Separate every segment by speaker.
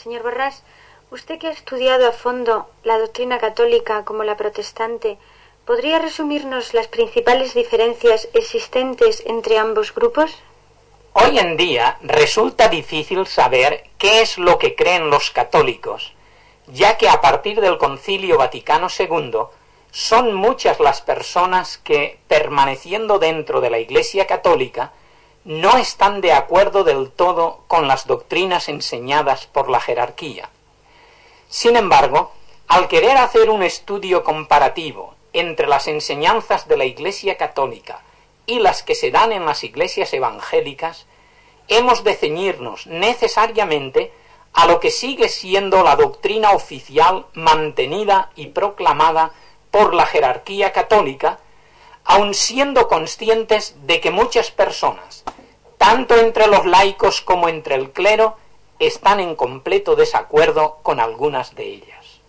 Speaker 1: Señor Borrás, usted que ha estudiado a fondo la doctrina católica como la protestante, ¿podría resumirnos las principales diferencias existentes entre ambos grupos?
Speaker 2: Hoy en día resulta difícil saber qué es lo que creen los católicos, ya que a partir del Concilio Vaticano II son muchas las personas que, permaneciendo dentro de la Iglesia Católica, no están de acuerdo del todo con las doctrinas enseñadas por la jerarquía. Sin embargo, al querer hacer un estudio comparativo entre las enseñanzas de la Iglesia Católica y las que se dan en las iglesias evangélicas, hemos de ceñirnos necesariamente a lo que sigue siendo la doctrina oficial mantenida y proclamada por la jerarquía católica, aun siendo conscientes de que muchas personas, tanto entre los laicos como entre el clero, están en completo desacuerdo con algunas de ellas.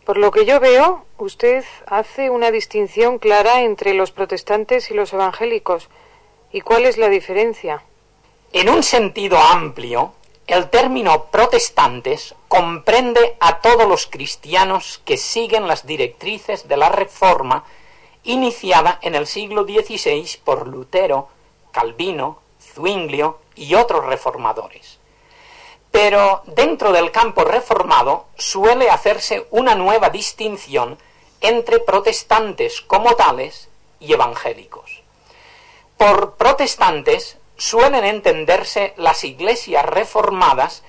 Speaker 3: Por lo que yo veo, usted hace una distinción clara entre los protestantes y los evangélicos. ¿Y cuál es la diferencia?
Speaker 2: En un sentido amplio, el término protestantes comprende a todos los cristianos que siguen las directrices de la Reforma iniciada en el siglo XVI por Lutero, Calvino, Zwinglio y otros reformadores. Pero dentro del campo reformado suele hacerse una nueva distinción entre protestantes como tales y evangélicos. Por protestantes suelen entenderse las iglesias reformadas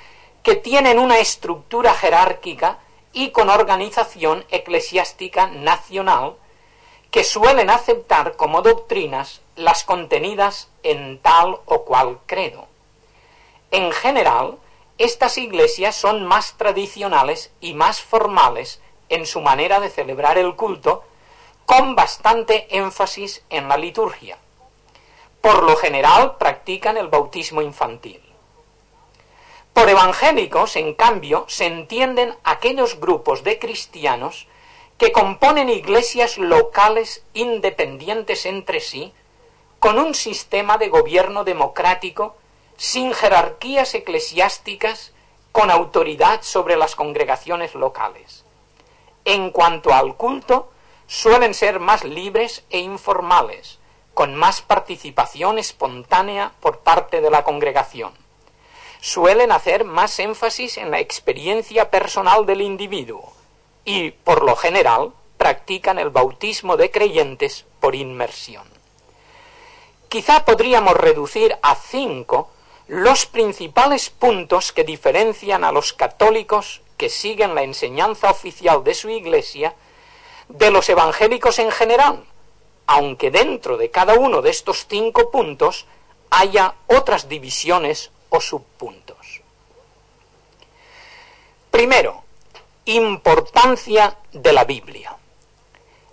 Speaker 2: que tienen una estructura jerárquica y con organización eclesiástica nacional, que suelen aceptar como doctrinas las contenidas en tal o cual credo. En general, estas iglesias son más tradicionales y más formales en su manera de celebrar el culto, con bastante énfasis en la liturgia. Por lo general practican el bautismo infantil. Por evangélicos, en cambio, se entienden aquellos grupos de cristianos que componen iglesias locales independientes entre sí, con un sistema de gobierno democrático, sin jerarquías eclesiásticas, con autoridad sobre las congregaciones locales. En cuanto al culto, suelen ser más libres e informales, con más participación espontánea por parte de la congregación. Suelen hacer más énfasis en la experiencia personal del individuo y, por lo general, practican el bautismo de creyentes por inmersión. Quizá podríamos reducir a 5 los principales puntos que diferencian a los católicos que siguen la enseñanza oficial de su iglesia de los evangélicos en general, aunque dentro de cada uno de estos 5 puntos haya otras divisiones o subpuntos. Primero, importancia de la Biblia.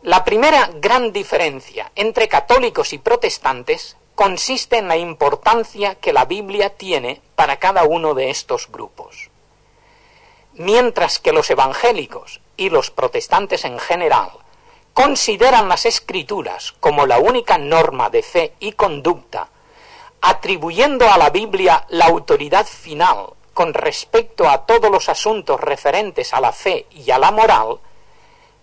Speaker 2: La primera gran diferencia entre católicos y protestantes consiste en la importancia que la Biblia tiene para cada uno de estos grupos. Mientras que los evangélicos y los protestantes en general consideran las Escrituras como la única norma de fe y conducta, atribuyendo a la Biblia la autoridad final con respecto a todos los asuntos referentes a la fe y a la moral,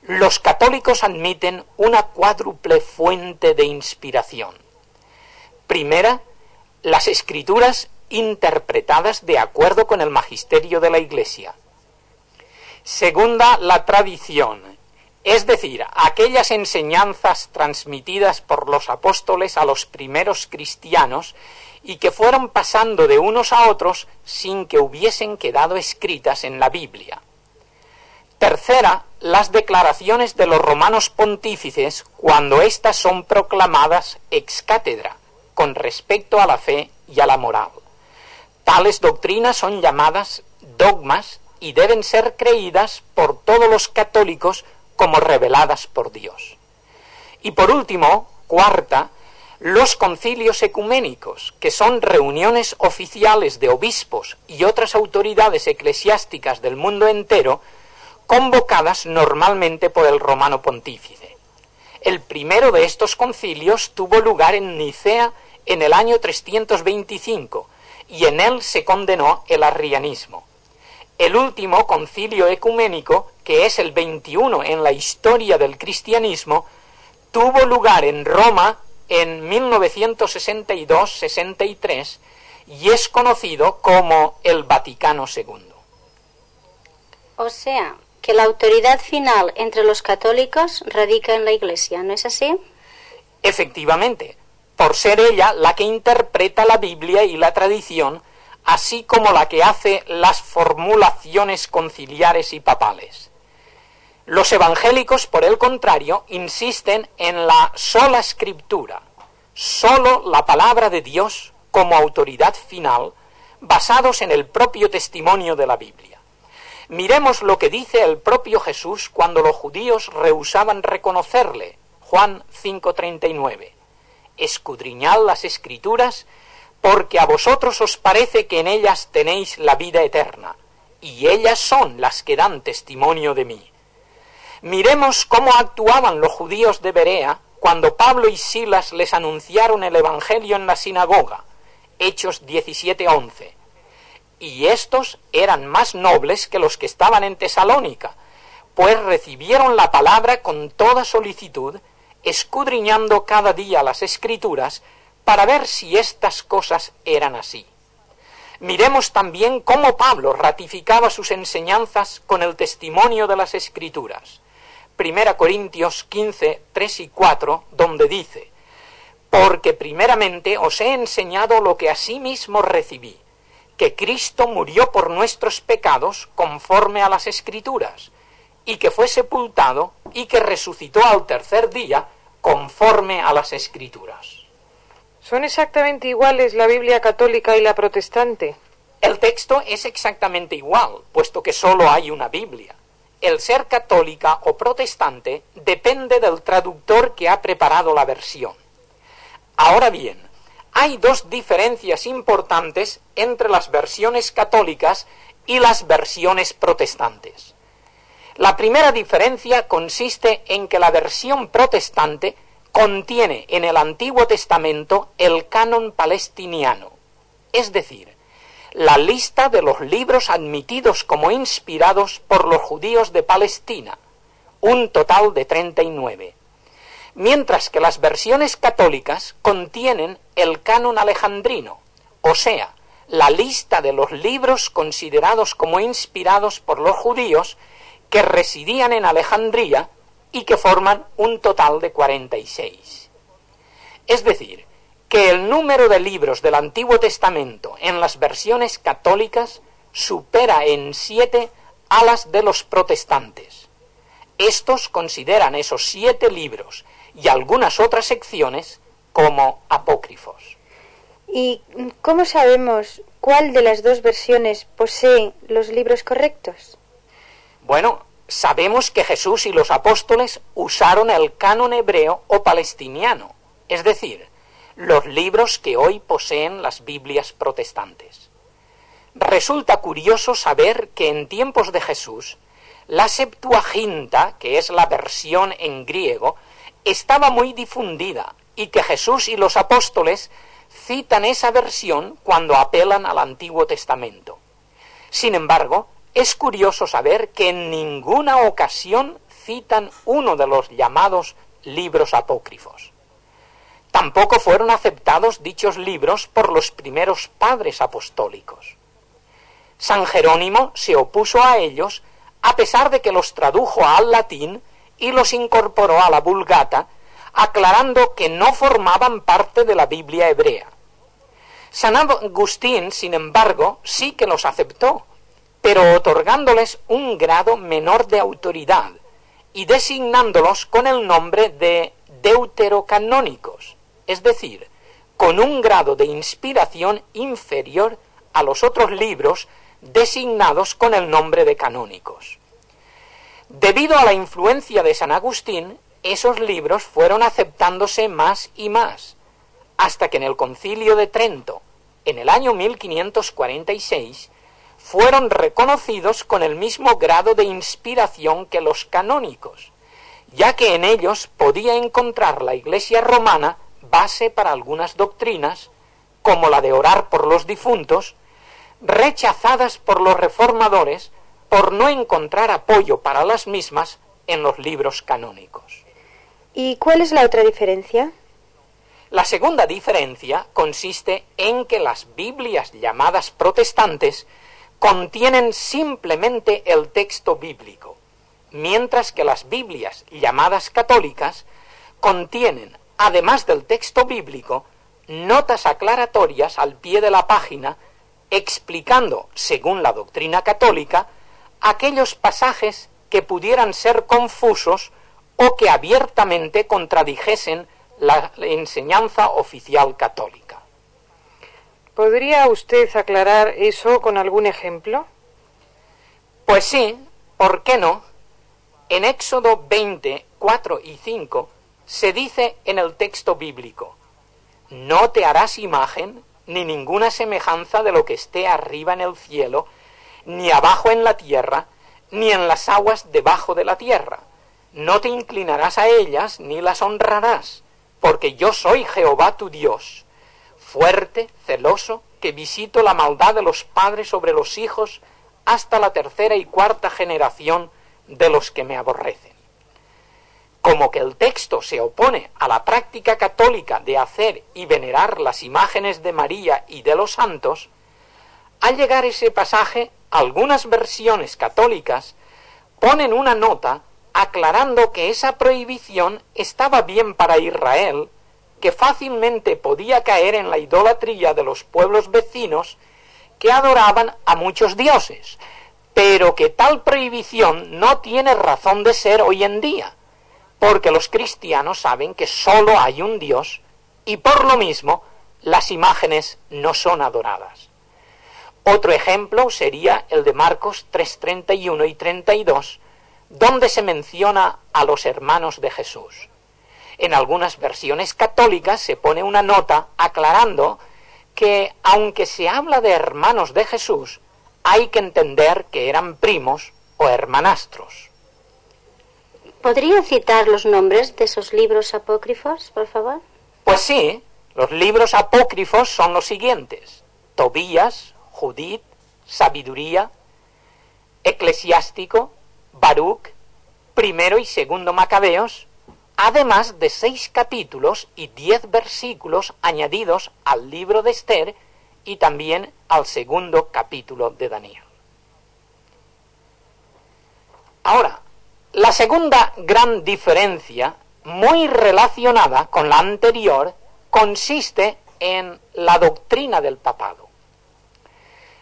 Speaker 2: los católicos admiten una cuádruple fuente de inspiración. Primera, las Escrituras interpretadas de acuerdo con el magisterio de la Iglesia. Segunda, la tradición, es decir, aquellas enseñanzas transmitidas por los apóstoles a los primeros cristianos y que fueron pasando de unos a otros sin que hubiesen quedado escritas en la Biblia. Tercera, las declaraciones de los romanos pontífices cuando éstas son proclamadas ex cátedra, con respecto a la fe y a la moral. Tales doctrinas son llamadas dogmas y deben ser creídas por todos los católicos como reveladas por Dios. Y por último, cuarta, los concilios ecuménicos, que son reuniones oficiales de obispos y otras autoridades eclesiásticas del mundo entero, convocadas normalmente por el romano pontífice. El primero de estos concilios tuvo lugar en Nicea en el año 325, y en él se condenó el arrianismo. El último concilio ecuménico, que es el 21 en la historia del cristianismo, tuvo lugar en Roma en 1962-63 y es conocido como el Vaticano II.
Speaker 4: O sea, que la autoridad final entre los católicos radica en la Iglesia, ¿no es así?
Speaker 2: Efectivamente, por ser ella la que interpreta la Biblia y la tradición, así como la que hace las formulaciones conciliares y papales. Los evangélicos, por el contrario, insisten en la sola escritura, sólo la palabra de Dios como autoridad final, basados en el propio testimonio de la Biblia. Miremos lo que dice el propio Jesús cuando los judíos rehusaban reconocerle. Juan 5:39. Escudriñad las Escrituras, porque a vosotros os parece que en ellas tenéis la vida eterna, y ellas son las que dan testimonio de mí. Miremos cómo actuaban los judíos de Berea cuando Pablo y Silas les anunciaron el Evangelio en la sinagoga. Hechos 17:11. Y estos eran más nobles que los que estaban en Tesalónica, pues recibieron la palabra con toda solicitud, escudriñando cada día las Escrituras, para ver si estas cosas eran así. Miremos también cómo Pablo ratificaba sus enseñanzas con el testimonio de las Escrituras. 1 Corintios 15, 3 y 4, donde dice: porque primeramente os he enseñado lo que asimismo recibí, que Cristo murió por nuestros pecados conforme a las Escrituras, y que fue sepultado y que resucitó al tercer día conforme a las Escrituras.
Speaker 3: ¿Son exactamente iguales la Biblia católica y la protestante?
Speaker 2: El texto es exactamente igual, puesto que solo hay una Biblia. El ser católica o protestante depende del traductor que ha preparado la versión. Ahora bien, hay dos diferencias importantes entre las versiones católicas y las versiones protestantes. La primera diferencia consiste en que la versión protestante contiene en el Antiguo Testamento el canon palestiniano, es decir, la lista de los libros admitidos como inspirados por los judíos de Palestina, un total de 39. Mientras que las versiones católicas contienen el canon alejandrino, o sea, la lista de los libros considerados como inspirados por los judíos que residían en Alejandría y que forman un total de 46. Es decir, que el número de libros del Antiguo Testamento en las versiones católicas supera en 7 a las de los protestantes. Estos consideran esos 7 libros y algunas otras secciones como apócrifos.
Speaker 1: ¿Y cómo sabemos cuál de las dos versiones posee los libros correctos?
Speaker 2: Bueno, sabemos que Jesús y los apóstoles usaron el canon hebreo o palestiniano, es decir, los libros que hoy poseen las Biblias protestantes. Resulta curioso saber que en tiempos de Jesús, la Septuaginta, que es la versión en griego, estaba muy difundida y que Jesús y los apóstoles citan esa versión cuando apelan al Antiguo Testamento. Sin embargo, es curioso saber que en ninguna ocasión citan uno de los llamados libros apócrifos. Tampoco fueron aceptados dichos libros por los primeros padres apostólicos. San Jerónimo se opuso a ellos a pesar de que los tradujo al latín y los incorporó a la Vulgata, aclarando que no formaban parte de la Biblia hebrea. San Agustín, sin embargo, sí que los aceptó, pero otorgándoles un grado menor de autoridad y designándolos con el nombre de deuterocanónicos, es decir, con un grado de inspiración inferior a los otros libros designados con el nombre de canónicos. Debido a la influencia de San Agustín, esos libros fueron aceptándose más y más, hasta que en el Concilio de Trento, en el año 1546, fueron reconocidos con el mismo grado de inspiración que los canónicos, ya que en ellos podía encontrar la Iglesia romana base para algunas doctrinas, como la de orar por los difuntos, rechazadas por los reformadores por no encontrar apoyo para las mismas en los libros canónicos.
Speaker 1: ¿Y cuál es la otra diferencia?
Speaker 2: La segunda diferencia consiste en que las Biblias llamadas protestantes contienen simplemente el texto bíblico, mientras que las Biblias llamadas católicas contienen, además del texto bíblico, notas aclaratorias al pie de la página explicando, según la doctrina católica, aquellos pasajes que pudieran ser confusos o que abiertamente contradijesen la enseñanza oficial católica.
Speaker 3: ¿Podría usted aclarar eso con algún ejemplo?
Speaker 2: Pues sí, ¿por qué no? En Éxodo 20, 4 y 5 se dice en el texto bíblico: «No te harás imagen ni ninguna semejanza de lo que esté arriba en el cielo, ni abajo en la tierra, ni en las aguas debajo de la tierra. No te inclinarás a ellas ni las honrarás, porque yo soy Jehová tu Dios, fuerte, celoso, que visito la maldad de los padres sobre los hijos hasta la tercera y cuarta generación de los que me aborrecen». Como que el texto se opone a la práctica católica de hacer y venerar las imágenes de María y de los santos, al llegar ese pasaje, algunas versiones católicas ponen una nota aclarando que esa prohibición estaba bien para Israel, que fácilmente podía caer en la idolatría de los pueblos vecinos que adoraban a muchos dioses, pero que tal prohibición no tiene razón de ser hoy en día, porque los cristianos saben que sólo hay un Dios y por lo mismo las imágenes no son adoradas. Otro ejemplo sería el de Marcos 3:31 y 32, donde se menciona a los hermanos de Jesús. En algunas versiones católicas se pone una nota aclarando que, aunque se habla de hermanos de Jesús, hay que entender que eran primos o hermanastros.
Speaker 4: ¿Podría citar los nombres de esos libros apócrifos, por favor?
Speaker 2: Pues sí, los libros apócrifos son los siguientes: Tobías, Judith, Sabiduría, Eclesiástico, Baruch, Primero y Segundo Macabeos, además de 6 capítulos y 10 versículos añadidos al libro de Esther y también al segundo capítulo de Daniel. Ahora, la segunda gran diferencia, muy relacionada con la anterior, consiste en la doctrina del papado.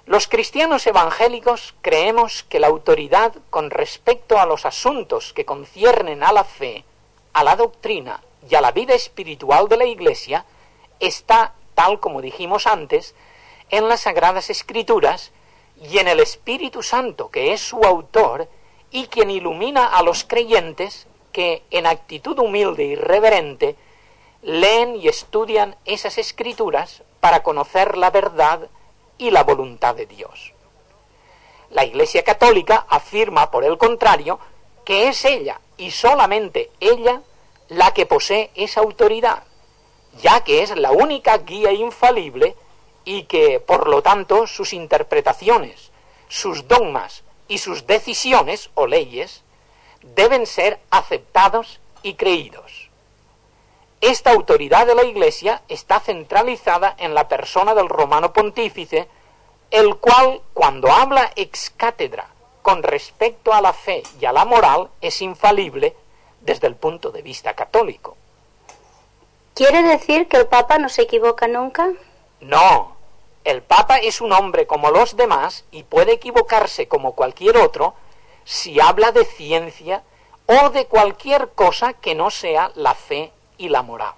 Speaker 2: Los cristianos evangélicos creemos que la autoridad con respecto a los asuntos que conciernen a la fe, a la doctrina y a la vida espiritual de la Iglesia está, tal como dijimos antes, en las Sagradas Escrituras y en el Espíritu Santo, que es su autor y quien ilumina a los creyentes que, en actitud humilde y reverente, leen y estudian esas Escrituras para conocer la verdad y la voluntad de Dios. La Iglesia Católica afirma, por el contrario, que es ella y solamente ella la que posee esa autoridad, ya que es la única guía infalible y que, por lo tanto, sus interpretaciones, sus dogmas y sus decisiones o leyes deben ser aceptados y creídos. Esta autoridad de la Iglesia está centralizada en la persona del romano pontífice, el cual, cuando habla ex cátedra con respecto a la fe y a la moral, es infalible desde el punto de vista católico.
Speaker 4: ¿Quiere decir que el Papa no se equivoca nunca?
Speaker 2: No, el Papa es un hombre como los demás y puede equivocarse como cualquier otro si habla de ciencia o de cualquier cosa que no sea la fe y la moral.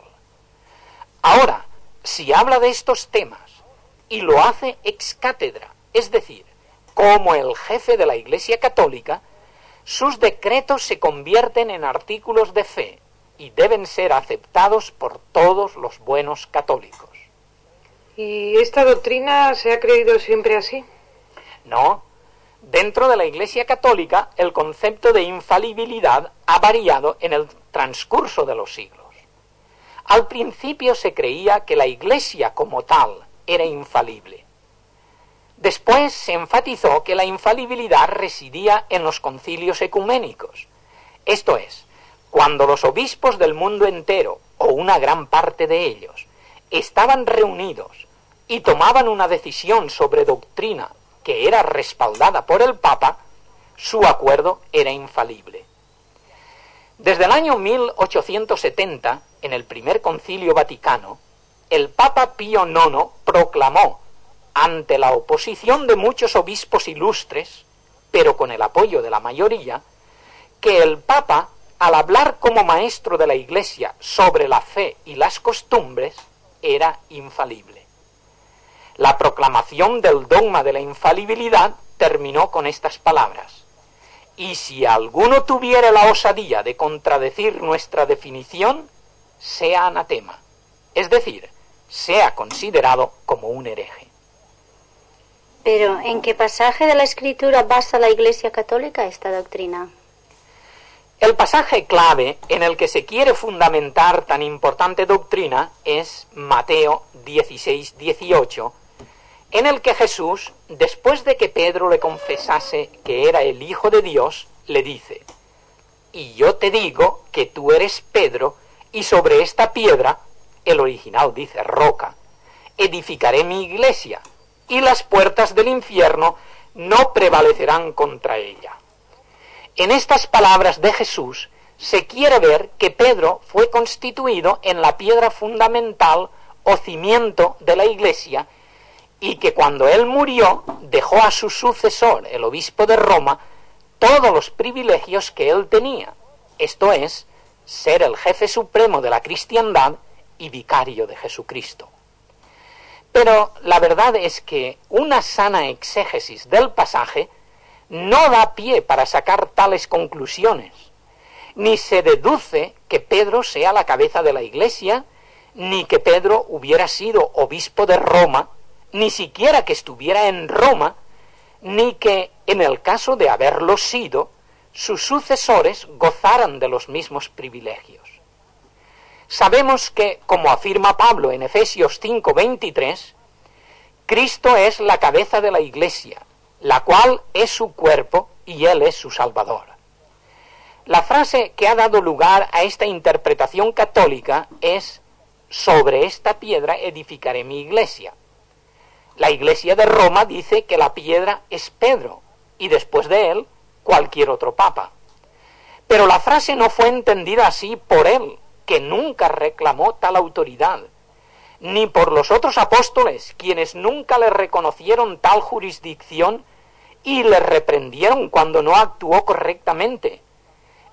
Speaker 2: Ahora, si habla de estos temas y lo hace ex cátedra, es decir, como el jefe de la Iglesia Católica, sus decretos se convierten en artículos de fe y deben ser aceptados por todos los buenos católicos.
Speaker 3: ¿Y esta doctrina se ha creído siempre así?
Speaker 2: No. Dentro de la Iglesia Católica, el concepto de infalibilidad ha variado en el transcurso de los siglos. Al principio se creía que la Iglesia como tal era infalible. Después se enfatizó que la infalibilidad residía en los concilios ecuménicos, esto es, cuando los obispos del mundo entero, o una gran parte de ellos, estaban reunidos y tomaban una decisión sobre doctrina que era respaldada por el Papa, su acuerdo era infalible. Desde el año 1870, en el primer Concilio Vaticano, el Papa Pío IX proclamó, ante la oposición de muchos obispos ilustres, pero con el apoyo de la mayoría, que el Papa, al hablar como maestro de la Iglesia sobre la fe y las costumbres, era infalible. La proclamación del dogma de la infalibilidad terminó con estas palabras: y si alguno tuviera la osadía de contradecir nuestra definición, sea anatema, es decir, sea considerado como un hereje.
Speaker 4: Pero, ¿en qué pasaje de la Escritura basa la Iglesia Católica esta doctrina?
Speaker 2: El pasaje clave en el que se quiere fundamentar tan importante doctrina es Mateo 16-18, en el que Jesús, después de que Pedro le confesase que era el Hijo de Dios, le dice: y yo te digo que tú eres Pedro, y sobre esta piedra, el original dice roca, edificaré mi iglesia, y las puertas del infierno no prevalecerán contra ella. En estas palabras de Jesús se quiere ver que Pedro fue constituido en la piedra fundamental o cimiento de la iglesia, y que cuando él murió dejó a su sucesor, el obispo de Roma, todos los privilegios que él tenía, esto es, ser el jefe supremo de la cristiandad y vicario de Jesucristo. Pero la verdad es que una sana exégesis del pasaje no da pie para sacar tales conclusiones, ni se deduce que Pedro sea la cabeza de la Iglesia, ni que Pedro hubiera sido obispo de Roma, ni siquiera que estuviera en Roma, ni que, en el caso de haberlo sido, sus sucesores gozaran de los mismos privilegios. Sabemos que, como afirma Pablo en Efesios 5:23, Cristo es la cabeza de la Iglesia, la cual es su cuerpo y Él es su Salvador. La frase que ha dado lugar a esta interpretación católica es: sobre esta piedra edificaré mi iglesia. La Iglesia de Roma dice que la piedra es Pedro, y después de él, cualquier otro papa. Pero la frase no fue entendida así por él, que nunca reclamó tal autoridad, ni por los otros apóstoles, quienes nunca le reconocieron tal jurisdicción y le reprendieron cuando no actuó correctamente,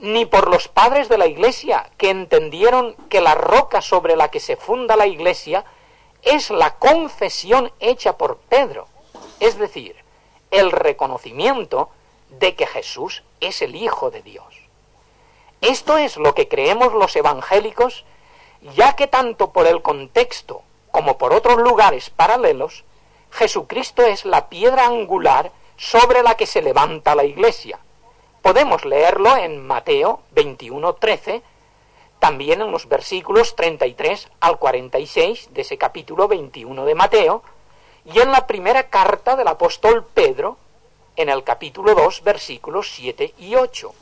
Speaker 2: ni por los padres de la Iglesia, que entendieron que la roca sobre la que se funda la Iglesia es la confesión hecha por Pedro, es decir, el reconocimiento de que Jesús es el Hijo de Dios. Esto es lo que creemos los evangélicos, ya que tanto por el contexto como por otros lugares paralelos, Jesucristo es la piedra angular sobre la que se levanta la Iglesia. Podemos leerlo en Mateo 21:13, también en los versículos 33 al 46 de ese capítulo 21 de Mateo, y en la primera carta del apóstol Pedro, en el capítulo 2, versículos 7 y 8.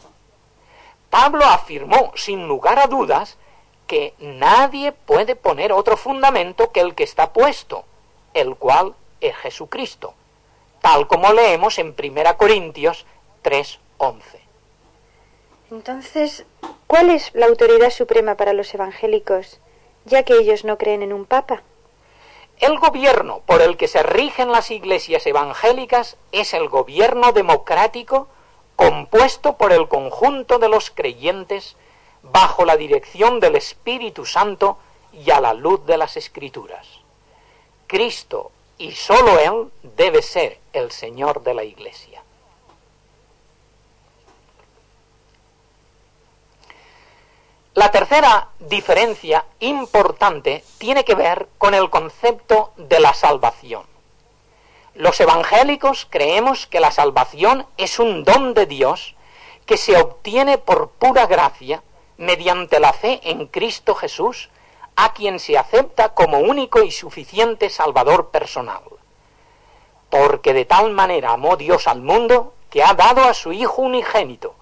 Speaker 2: Pablo afirmó, sin lugar a dudas, que nadie puede poner otro fundamento que el que está puesto, el cual es Jesucristo, tal como leemos en 1 Corintios 3:11.
Speaker 1: Entonces, ¿cuál es la autoridad suprema para los evangélicos, ya que ellos no creen en un papa?
Speaker 2: El gobierno por el que se rigen las iglesias evangélicas es el gobierno democrático compuesto por el conjunto de los creyentes bajo la dirección del Espíritu Santo y a la luz de las Escrituras. Cristo y sólo Él debe ser el Señor de la Iglesia. La tercera diferencia importante tiene que ver con el concepto de la salvación. Los evangélicos creemos que la salvación es un don de Dios que se obtiene por pura gracia mediante la fe en Cristo Jesús, a quien se acepta como único y suficiente Salvador personal. Porque de tal manera amó Dios al mundo que ha dado a su Hijo unigénito,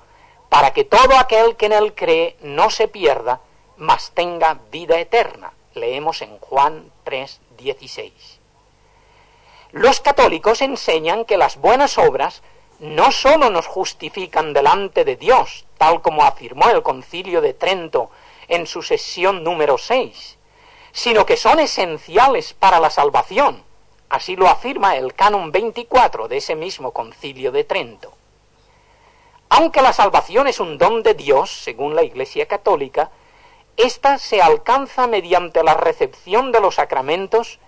Speaker 2: para que todo aquel que en él cree no se pierda, mas tenga vida eterna. Leemos en Juan 3:16. Los católicos enseñan que las buenas obras no sólo nos justifican delante de Dios, tal como afirmó el Concilio de Trento en su sesión número 6, sino que son esenciales para la salvación. Así lo afirma el Canon 24 de ese mismo Concilio de Trento. Aunque la salvación es un don de Dios, según la Iglesia Católica, ésta se alcanza mediante la recepción de los sacramentos,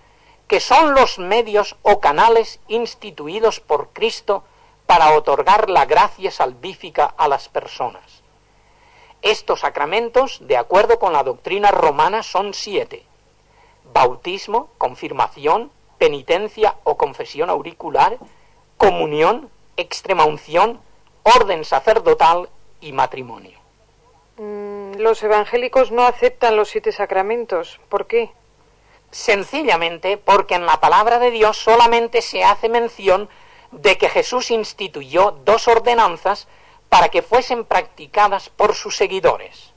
Speaker 2: que son los medios o canales instituidos por Cristo para otorgar la gracia salvífica a las personas. Estos sacramentos, de acuerdo con la doctrina romana, son 7: bautismo, confirmación, penitencia o confesión auricular, comunión, extremaunción, orden sacerdotal y matrimonio.
Speaker 3: Los evangélicos no aceptan los 7 sacramentos. ¿Por qué?
Speaker 2: Sencillamente porque en la palabra de Dios solamente se hace mención de que Jesús instituyó 2 ordenanzas para que fuesen practicadas por sus seguidores.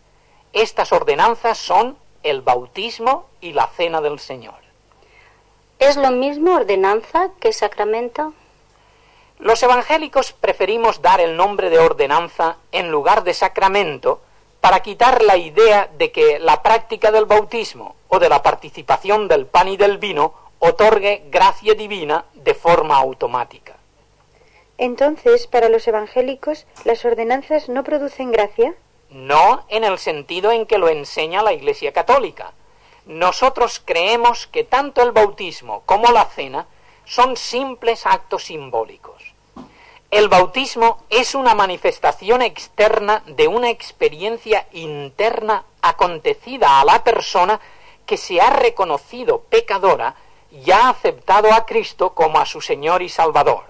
Speaker 2: Estas ordenanzas son el bautismo y la cena del Señor.
Speaker 4: ¿Es lo mismo ordenanza que sacramento?
Speaker 2: Los evangélicos preferimos dar el nombre de ordenanza en lugar de sacramento para quitar la idea de que la práctica del bautismo o de la participación del pan y del vino otorgue gracia divina de forma automática.
Speaker 1: Entonces, para los evangélicos, ¿las ordenanzas no producen gracia?
Speaker 2: No en el sentido en que lo enseña la Iglesia Católica. Nosotros creemos que tanto el bautismo como la cena son simples actos simbólicos. El bautismo es una manifestación externa de una experiencia interna acontecida a la persona que se ha reconocido pecadora y ha aceptado a Cristo como a su Señor y Salvador.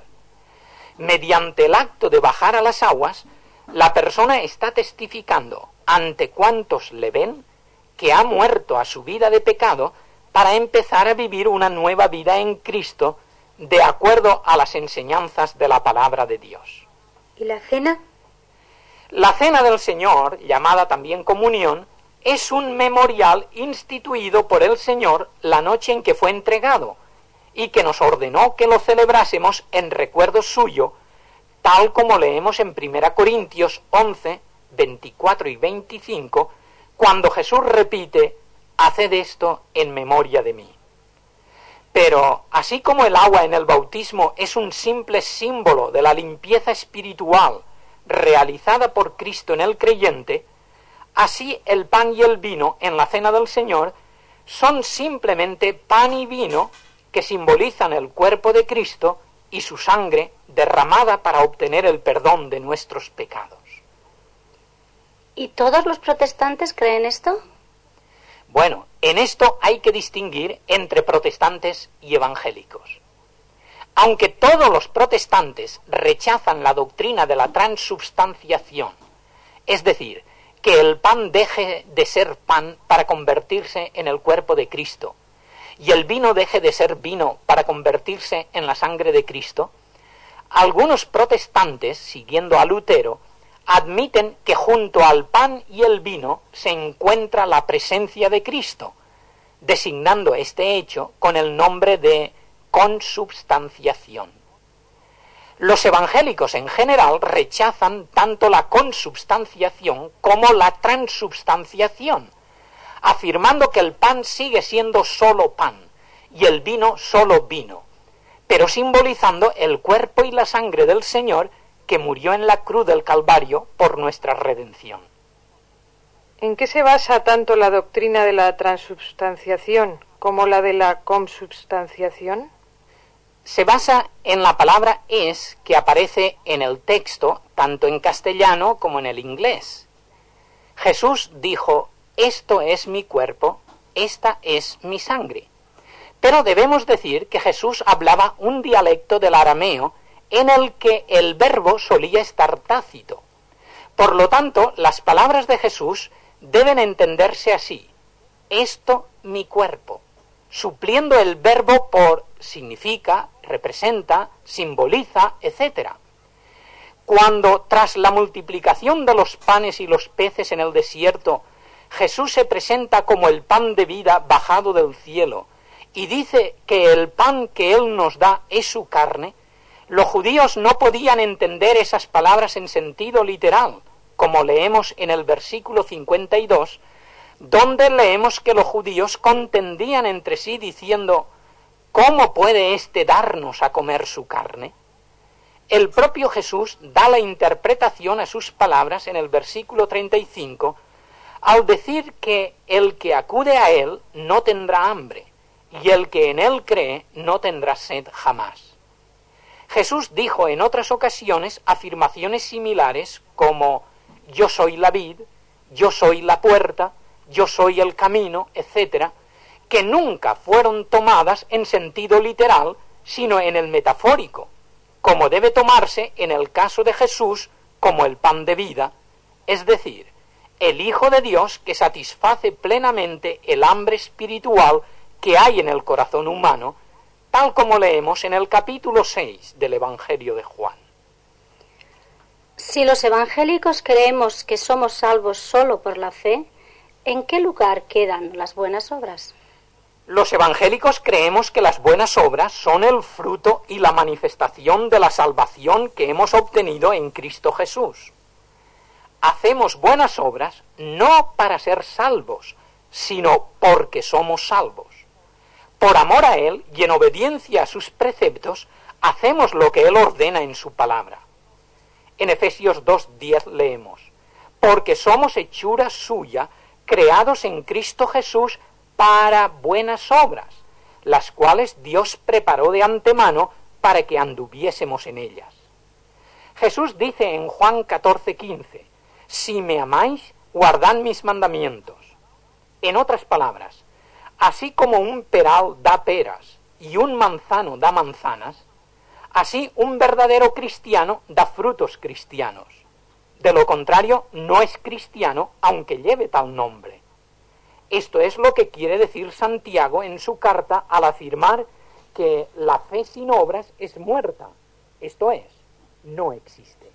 Speaker 2: Mediante el acto de bajar a las aguas, la persona está testificando ante cuantos le ven que ha muerto a su vida de pecado para empezar a vivir una nueva vida en Cristo de acuerdo a las enseñanzas de la palabra de Dios.
Speaker 1: ¿Y la cena?
Speaker 2: La cena del Señor, llamada también comunión, es un memorial instituido por el Señor la noche en que fue entregado y que nos ordenó que lo celebrásemos en recuerdo suyo, tal como leemos en 1 Corintios 11, 24 y 25, cuando Jesús repite: «Haced esto en memoria de mí». Pero, así como el agua en el bautismo es un simple símbolo de la limpieza espiritual realizada por Cristo en el creyente, así el pan y el vino en la cena del Señor son simplemente pan y vino que simbolizan el cuerpo de Cristo y su sangre derramada para obtener el perdón de nuestros pecados.
Speaker 4: ¿Y todos los protestantes creen esto?
Speaker 2: Bueno, en esto hay que distinguir entre protestantes y evangélicos. Aunque todos los protestantes rechazan la doctrina de la transubstanciación, es decir, que el pan deje de ser pan para convertirse en el cuerpo de Cristo, y el vino deje de ser vino para convertirse en la sangre de Cristo, algunos protestantes, siguiendo a Lutero, admiten que junto al pan y el vino se encuentra la presencia de Cristo, designando este hecho con el nombre de consubstanciación. Los evangélicos en general rechazan tanto la consubstanciación como la transubstanciación, afirmando que el pan sigue siendo solo pan y el vino solo vino, pero simbolizando el cuerpo y la sangre del Señor que murió en la cruz del Calvario por nuestra redención.
Speaker 3: ¿En qué se basa tanto la doctrina de la transubstanciación como la de la consubstanciación?
Speaker 2: Se basa en la palabra es que aparece en el texto, tanto en castellano como en el inglés. Jesús dijo: «Esto es mi cuerpo, esta es mi sangre». Pero debemos decir que Jesús hablaba un dialecto del arameo en el que el verbo solía estar tácito. Por lo tanto, las palabras de Jesús deben entenderse así: «Esto mi cuerpo». supliendo el verbo por significa, representa, simboliza, etc. Cuando tras la multiplicación de los panes y los peces en el desierto, Jesús se presenta como el pan de vida bajado del cielo y dice que el pan que Él nos da es su carne, los judíos no podían entender esas palabras en sentido literal, como leemos en el versículo 52, donde leemos que los judíos contendían entre sí diciendo: ¿cómo puede éste darnos a comer su carne? El propio Jesús da la interpretación a sus palabras en el versículo 35, al decir que el que acude a Él no tendrá hambre, y el que en Él cree no tendrá sed jamás. Jesús dijo en otras ocasiones afirmaciones similares como: yo soy la vid, yo soy la puerta, yo soy el camino, etc., que nunca fueron tomadas en sentido literal, sino en el metafórico, como debe tomarse en el caso de Jesús como el pan de vida, es decir, el Hijo de Dios que satisface plenamente el hambre espiritual que hay en el corazón humano, tal como leemos en el capítulo 6 del Evangelio de Juan.
Speaker 4: Si los evangélicos creemos que somos salvos solo por la fe, ¿en qué lugar quedan las buenas obras?
Speaker 2: Los evangélicos creemos que las buenas obras son el fruto y la manifestación de la salvación que hemos obtenido en Cristo Jesús. Hacemos buenas obras no para ser salvos, sino porque somos salvos. Por amor a Él y en obediencia a sus preceptos, hacemos lo que Él ordena en su palabra. En Efesios 2:10 leemos: porque somos hechura suya, creados en Cristo Jesús para buenas obras, las cuales Dios preparó de antemano para que anduviésemos en ellas. Jesús dice en Juan 14:15: si me amáis, guardad mis mandamientos. En otras palabras, así como un peral da peras y un manzano da manzanas, así un verdadero cristiano da frutos cristianos. De lo contrario, no es cristiano aunque lleve tal nombre. Esto es lo que quiere decir Santiago en su carta al afirmar que la fe sin obras es muerta, esto es, no existe.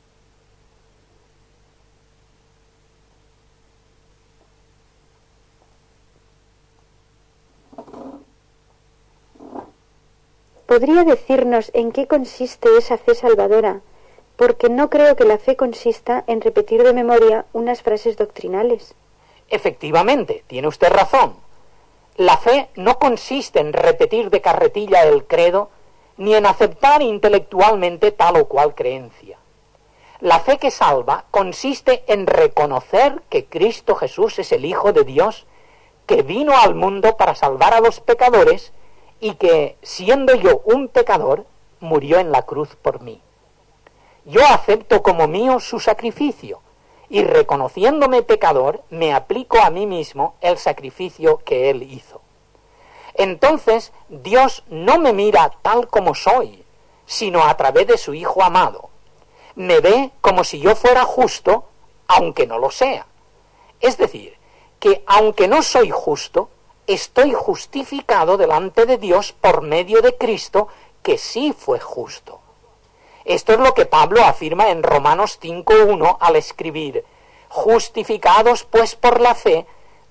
Speaker 1: ¿Podría decirnos en qué consiste esa fe salvadora? Porque no creo que la fe consista en repetir de memoria unas frases doctrinales.
Speaker 2: Efectivamente, tiene usted razón. La fe no consiste en repetir de carretilla el credo, ni en aceptar intelectualmente tal o cual creencia. La fe que salva consiste en reconocer que Cristo Jesús es el Hijo de Dios, que vino al mundo para salvar a los pecadores y que, siendo yo un pecador, murió en la cruz por mí. Yo acepto como mío su sacrificio, y reconociéndome pecador, me aplico a mí mismo el sacrificio que Él hizo. Entonces, Dios no me mira tal como soy, sino a través de su Hijo amado. Me ve como si yo fuera justo, aunque no lo sea. Es decir, que aunque no soy justo, estoy justificado delante de Dios por medio de Cristo, que sí fue justo. Esto es lo que Pablo afirma en Romanos 5:1 al escribir: justificados pues por la fe,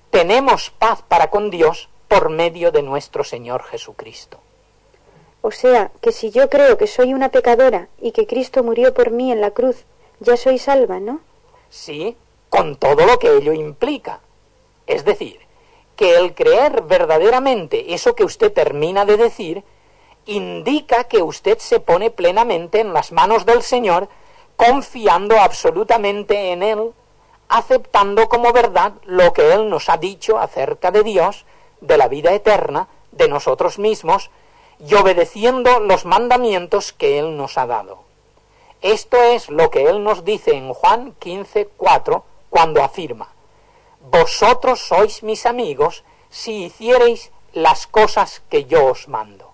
Speaker 2: tenemos paz para con Dios por medio de nuestro Señor Jesucristo.
Speaker 1: O sea, que si yo creo que soy una pecadora y que Cristo murió por mí en la cruz, ya soy salva, ¿no?
Speaker 2: Sí, con todo lo que ello implica. Es decir, que el creer verdaderamente eso que usted termina de decir indica que usted se pone plenamente en las manos del Señor, confiando absolutamente en Él, aceptando como verdad lo que Él nos ha dicho acerca de Dios, de la vida eterna, de nosotros mismos, y obedeciendo los mandamientos que Él nos ha dado. Esto es lo que Él nos dice en Juan 15:4, cuando afirma: vosotros sois mis amigos si hiciereis las cosas que yo os mando.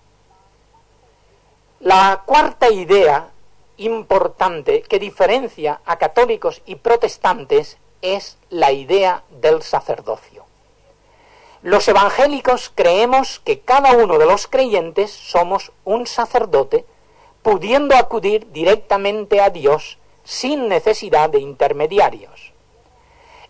Speaker 2: La cuarta idea importante que diferencia a católicos y protestantes es la idea del sacerdocio. Los evangélicos creemos que cada uno de los creyentes somos un sacerdote, pudiendo acudir directamente a Dios sin necesidad de intermediarios.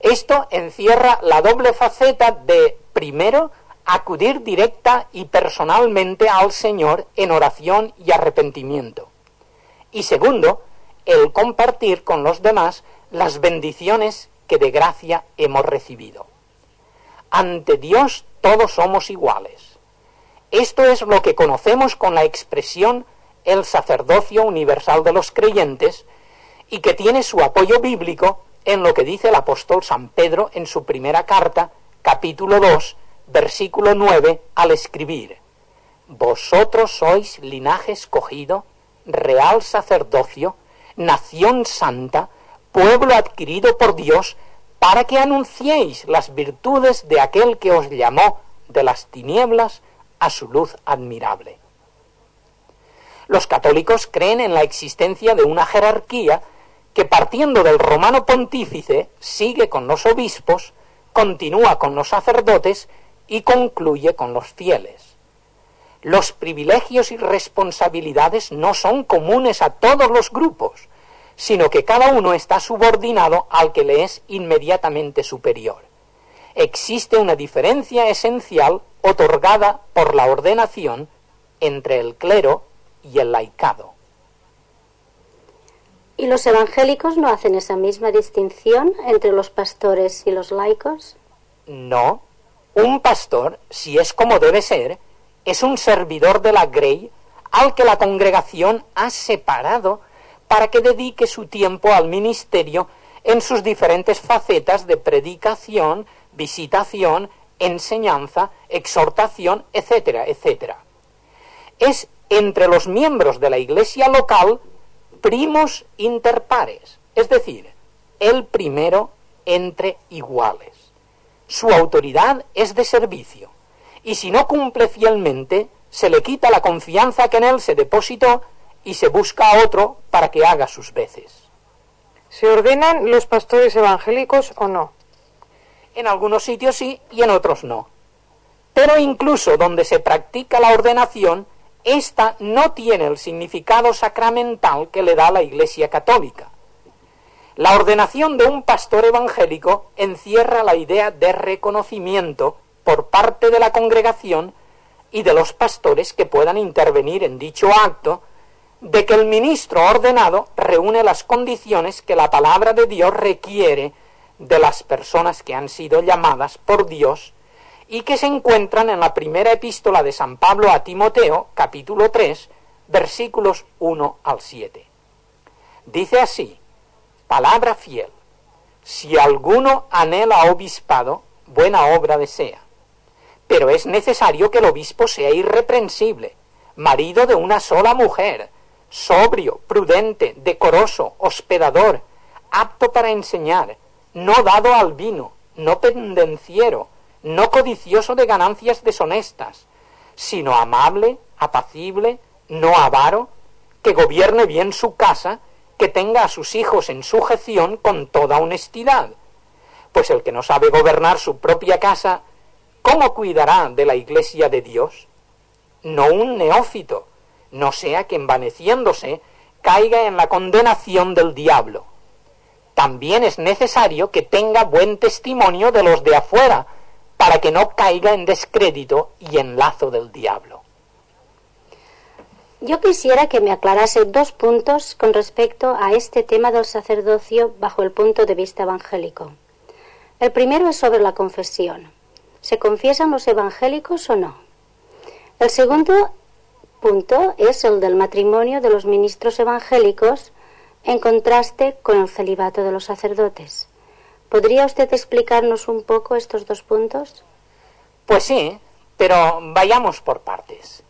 Speaker 2: Esto encierra la doble faceta de, primero, acudir directa y personalmente al Señor en oración y arrepentimiento. Y segundo, el compartir con los demás las bendiciones que de gracia hemos recibido. Ante Dios todos somos iguales. Esto es lo que conocemos con la expresión el sacerdocio universal de los creyentes y que tiene su apoyo bíblico en lo que dice el apóstol San Pedro en su primera carta, capítulo 2, versículo 9, al escribir: Vosotros sois linaje escogido, real sacerdocio, nación santa, pueblo adquirido por Dios, para que anunciéis las virtudes de aquel que os llamó de las tinieblas a su luz admirable. Los católicos creen en la existencia de una jerarquía que, partiendo del romano pontífice, sigue con los obispos, continúa con los sacerdotes y concluye con los fieles. Los privilegios y responsabilidades no son comunes a todos los grupos, sino que cada uno está subordinado al que le es inmediatamente superior. Existe una diferencia esencial otorgada por la ordenación entre el clero y el laicado.
Speaker 4: ¿Y los evangélicos no hacen esa misma distinción entre los pastores y los laicos?
Speaker 2: No. Un pastor, si es como debe ser, es un servidor de la grey al que la congregación ha separado para que dedique su tiempo al ministerio en sus diferentes facetas de predicación, visitación, enseñanza, exhortación, etcétera, etcétera. Es entre los miembros de la iglesia local primus inter pares, es decir, el primero entre iguales. Su autoridad es de servicio, y si no cumple fielmente, se le quita la confianza que en él se depositó y se busca a otro para que haga sus veces.
Speaker 3: ¿Se ordenan los pastores evangélicos o no?
Speaker 2: En algunos sitios sí y en otros no. Pero incluso donde se practica la ordenación, ésta no tiene el significado sacramental que le da la Iglesia católica. La ordenación de un pastor evangélico encierra la idea de reconocimiento por parte de la congregación y de los pastores que puedan intervenir en dicho acto, de que el ministro ordenado reúne las condiciones que la palabra de Dios requiere de las personas que han sido llamadas por Dios y que se encuentran en la primera epístola de San Pablo a Timoteo, capítulo 3, versículos 1 al 7. Dice así: palabra fiel, si alguno anhela obispado, buena obra desea. Pero es necesario que el obispo sea irreprensible, marido de una sola mujer, sobrio, prudente, decoroso, hospedador, apto para enseñar, no dado al vino, no pendenciero, no codicioso de ganancias deshonestas, sino amable, apacible, no avaro, que gobierne bien su casa, que tenga a sus hijos en sujeción con toda honestidad. Pues el que no sabe gobernar su propia casa, ¿cómo cuidará de la iglesia de Dios? No un neófito, no sea que envaneciéndose caiga en la condenación del diablo. También es necesario que tenga buen testimonio de los de afuera, para que no caiga en descrédito y en lazo del diablo.
Speaker 4: Yo quisiera que me aclarase 2 puntos con respecto a este tema del sacerdocio bajo el punto de vista evangélico. El primero es sobre la confesión. ¿Se confiesan los evangélicos o no? El segundo punto es el del matrimonio de los ministros evangélicos en contraste con el celibato de los sacerdotes. ¿Podría usted explicarnos un poco estos 2 puntos?
Speaker 2: Pues sí, pero vayamos por partes.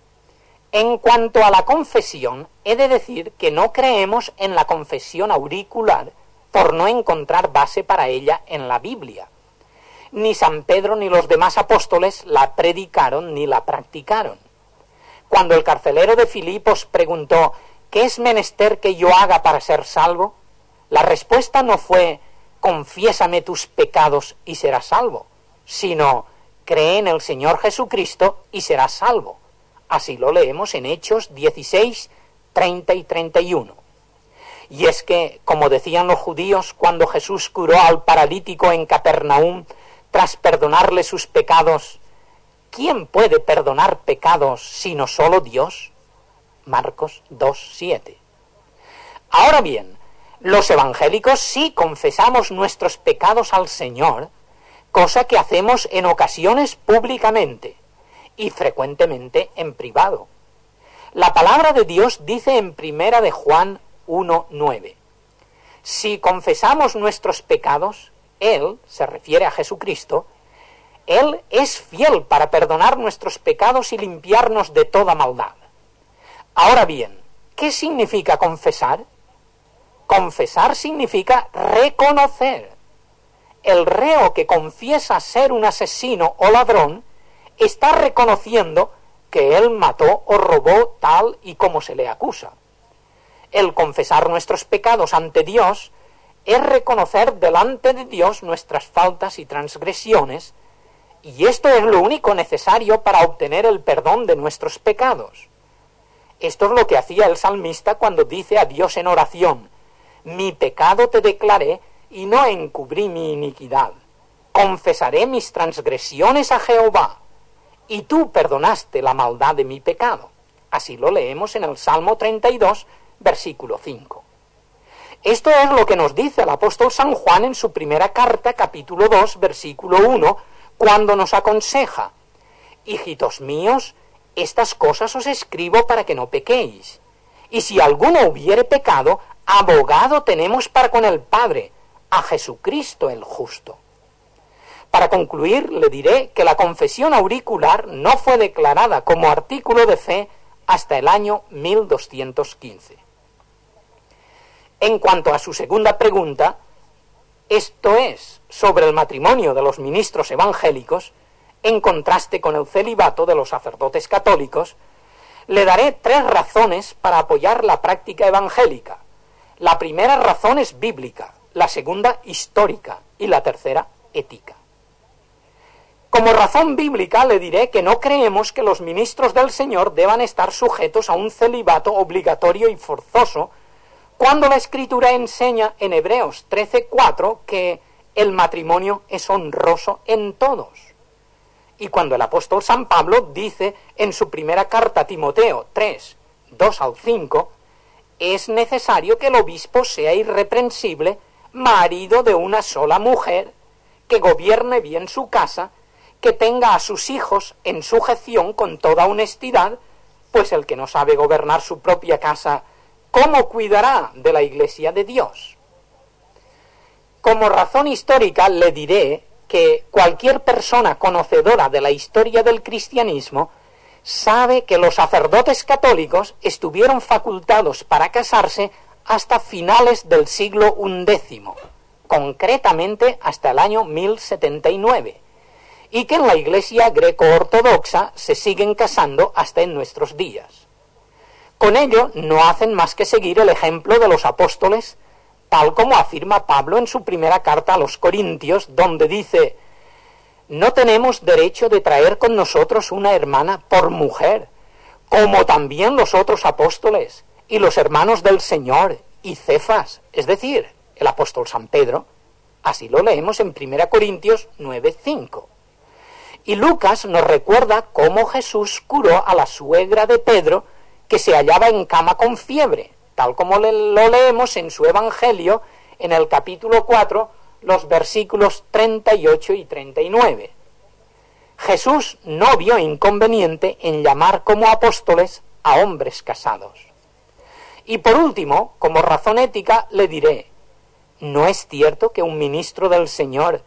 Speaker 2: En cuanto a la confesión, he de decir que no creemos en la confesión auricular por no encontrar base para ella en la Biblia. Ni San Pedro ni los demás apóstoles la predicaron ni la practicaron. Cuando el carcelero de Filipos preguntó: ¿qué es menester que yo haga para ser salvo?, la respuesta no fue: confiésame tus pecados y serás salvo, sino: cree en el Señor Jesucristo y serás salvo. Así lo leemos en Hechos 16, 30 y 31. Y es que, como decían los judíos cuando Jesús curó al paralítico en Capernaum, tras perdonarle sus pecados, ¿quién puede perdonar pecados sino solo Dios? Marcos 2, 7. Ahora bien, los evangélicos sí confesamos nuestros pecados al Señor, cosa que hacemos en ocasiones públicamente y frecuentemente en privado. La palabra de Dios dice en 1 de Juan 1:9, si confesamos nuestros pecados, Él, se refiere a Jesucristo, Él es fiel para perdonar nuestros pecados y limpiarnos de toda maldad. Ahora bien, ¿qué significa confesar? Confesar significa reconocer. El reo que confiesa ser un asesino o ladrón está reconociendo que él mató o robó tal y como se le acusa. El confesar nuestros pecados ante Dios es reconocer delante de Dios nuestras faltas y transgresiones, y esto es lo único necesario para obtener el perdón de nuestros pecados. Esto es lo que hacía el salmista cuando dice a Dios en oración: mi pecado te declaré y no encubrí mi iniquidad. Confesaré mis transgresiones a Jehová, y tú perdonaste la maldad de mi pecado. Así lo leemos en el Salmo 32, versículo 5. Esto es lo que nos dice el apóstol San Juan en su primera carta, capítulo 2, versículo 1, cuando nos aconseja: hijitos míos, estas cosas os escribo para que no pequéis. Y si alguno hubiere pecado, abogado tenemos para con el Padre, a Jesucristo el justo. Para concluir, le diré que la confesión auricular no fue declarada como artículo de fe hasta el año 1215. En cuanto a su segunda pregunta, esto es, sobre el matrimonio de los ministros evangélicos, en contraste con el celibato de los sacerdotes católicos, le daré 3 razones para apoyar la práctica evangélica. La primera razón es bíblica, la segunda histórica y la tercera ética. Como razón bíblica le diré que no creemos que los ministros del Señor deban estar sujetos a un celibato obligatorio y forzoso, cuando la Escritura enseña en Hebreos 13:4 que el matrimonio es honroso en todos. Y cuando el apóstol San Pablo dice en su primera carta a Timoteo 3, 2 al 5, es necesario que el obispo sea irreprensible, marido de una sola mujer, que gobierne bien su casa, que tenga a sus hijos en sujeción con toda honestidad, pues el que no sabe gobernar su propia casa, ¿cómo cuidará de la Iglesia de Dios? Como razón histórica le diré que cualquier persona conocedora de la historia del cristianismo sabe que los sacerdotes católicos estuvieron facultados para casarse hasta finales del siglo XI, concretamente hasta el año 1079, y que en la Iglesia greco-ortodoxa se siguen casando hasta en nuestros días. Con ello no hacen más que seguir el ejemplo de los apóstoles, tal como afirma Pablo en su primera carta a los Corintios, donde dice: no tenemos derecho de traer con nosotros una hermana por mujer, como también los otros apóstoles y los hermanos del Señor y Cefas, es decir, el apóstol San Pedro. Así lo leemos en 1 Corintios 9:5. Y Lucas nos recuerda cómo Jesús curó a la suegra de Pedro, que se hallaba en cama con fiebre, tal como lo leemos en su Evangelio en el capítulo 4, los versículos 38 y 39. Jesús no vio inconveniente en llamar como apóstoles a hombres casados. Y por último, como razón ética, le diré: ¿no es cierto que un ministro del Señor